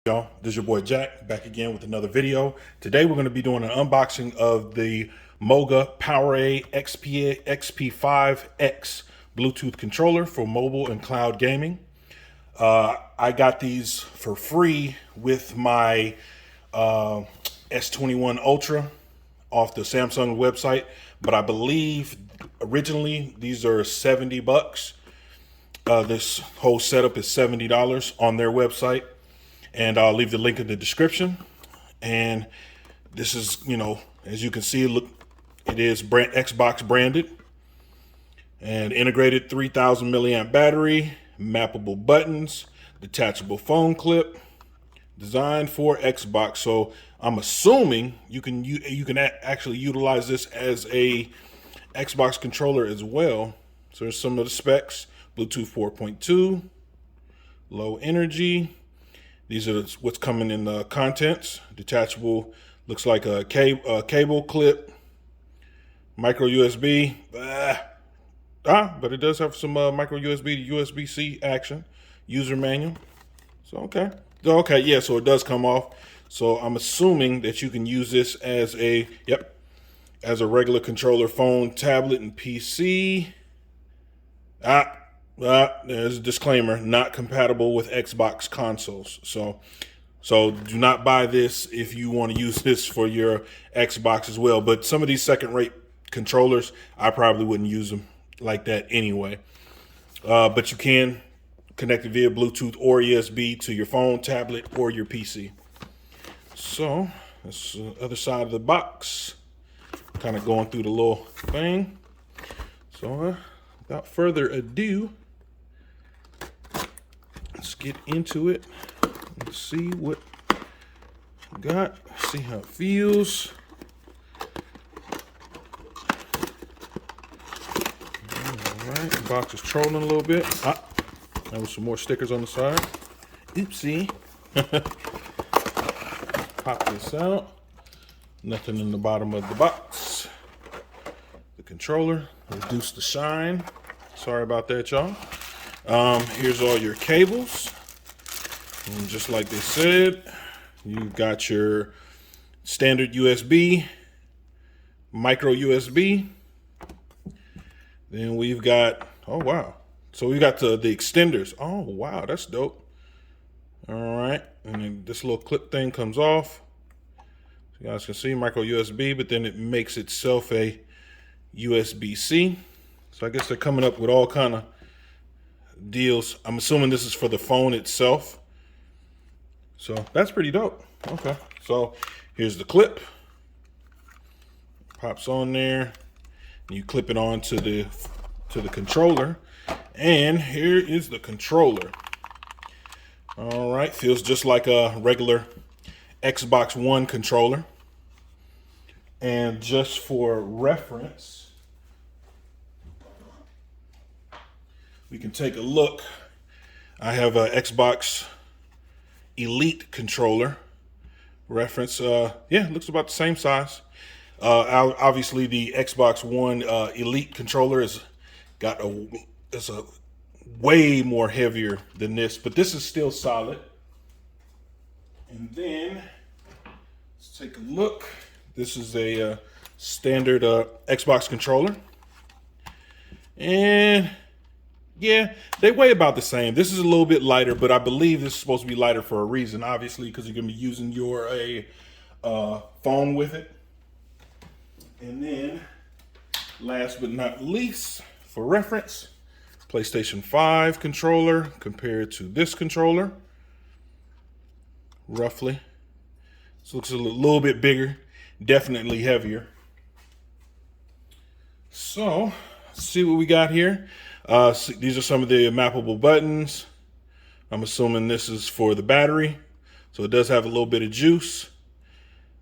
Y'all, this is your boy Jack back again with another video. Today we're going to be doing an unboxing of the Moga XP5-X Bluetooth controller for mobile and cloud gaming. I got these for free with my S21 Ultra off the Samsung website, but I believe originally these are 70 bucks. This whole setup is $70 on their website. And I'll leave the link in the description. And this is, as you can see, look, it is Xbox branded and integrated 3000 milliamp battery, mappable buttons, detachable phone clip, designed for Xbox. So I'm assuming you can actually utilize this as a Xbox controller as well. So there's some of the specs: Bluetooth 4.2, low energy. These are what's coming in the contents. Detachable, looks like a cable clip, micro USB. But it does have some micro USB to USB-C action. User manual. So okay, yeah. So it does come off. So I'm assuming that you can use this as a regular controller, phone, tablet, and PC. There's a disclaimer: not compatible with Xbox consoles. So do not buy this if you want to use this for your Xbox as well. But some of these second-rate controllers, I probably wouldn't use them like that anyway. But you can connect it via Bluetooth or USB to your phone, tablet, or your PC. So that's the other side of the box. Kind of going through the little thing. So without further ado, let's get into it. Let's see what we got. See how it feels. All right, the box is trolling a little bit. There was some more stickers on the side. Oopsie. Pop this out. Nothing in the bottom of the box. The controller, reduce the shine. Sorry about that, y'all. Here's all your cables. And just like they said, you've got your standard USB, micro USB. Then we've got, oh wow. So we've got the extenders. Oh wow, that's dope. All right, and then this little clip thing comes off. So you guys can see micro USB, but then it makes itself a USB-C. So I guess they're coming up with all kind of deals. I'm assuming this is for the phone itself. So that's pretty dope. Okay, so here's the clip. Pops on there, and you clip it on to the controller. And here is the controller. All right, feels just like a regular Xbox One controller. And just for reference, we can take a look. I have a Xbox Elite controller. Reference, looks about the same size. Obviously, the Xbox One Elite controller is a way more heavier than this, but this is still solid. And then let's take a look. This is a standard Xbox controller, and yeah, they weigh about the same. This is a little bit lighter, but I believe this is supposed to be lighter for a reason, obviously, because you're going to be using your phone with it. And then, last but not least, for reference, PlayStation 5 controller compared to this controller, roughly. This looks a little bit bigger, definitely heavier. So, let's see what we got here. These are some of the mappable buttons. I'm assuming this is for the battery, so it does have a little bit of juice.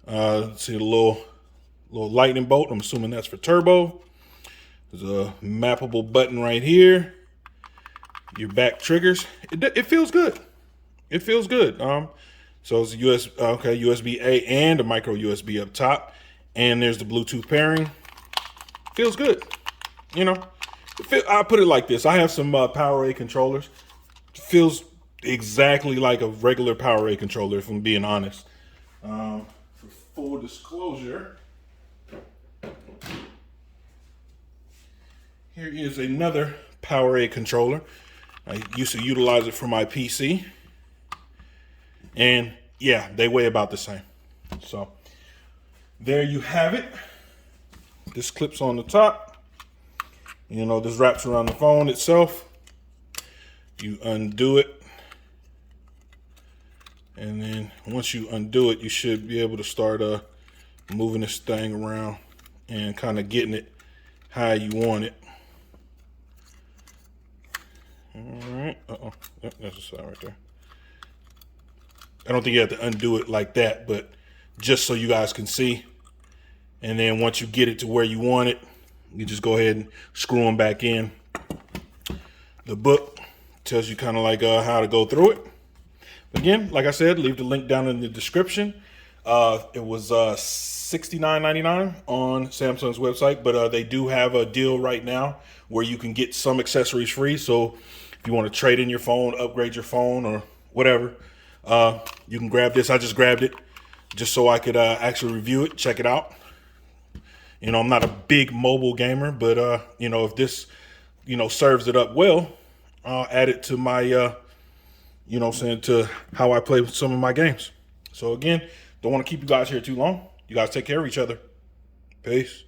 See the little lightning bolt. I'm assuming that's for turbo. There's a mappable button right here. Your back triggers. It feels good. It feels good. So it's USB-A and a micro USB up top, and there's the Bluetooth pairing. Feels good. I'll put it like this. I have some PowerA controllers. Feels exactly like a regular PowerA controller, if I'm being honest. For full disclosure, here is another PowerA controller. I used to utilize it for my PC. And yeah, they weigh about the same. So there you have it. This clips on the top. You know, this wraps around the phone itself. You undo it. And then once you undo it, you should be able to start moving this thing around and kind of getting it how you want it. All right. Yep, that's the side right there. I don't think you have to undo it like that, but just so you guys can see. And then once you get it to where you want it, you just go ahead and screw them back in. The book tells you kind of like how to go through it. Again, like I said, leave the link down in the description. It was $69.99 on Samsung's website, but they do have a deal right now where you can get some accessories free. So if you want to trade in your phone, upgrade your phone, or whatever, you can grab this. I just grabbed it just so I could actually review it, check it out. You know, I'm not a big mobile gamer, but you know, if this, you know, serves it up well, I'll add it to my, you know, saying to how I play with some of my games. So again, don't want to keep you guys here too long. You guys take care of each other. Peace.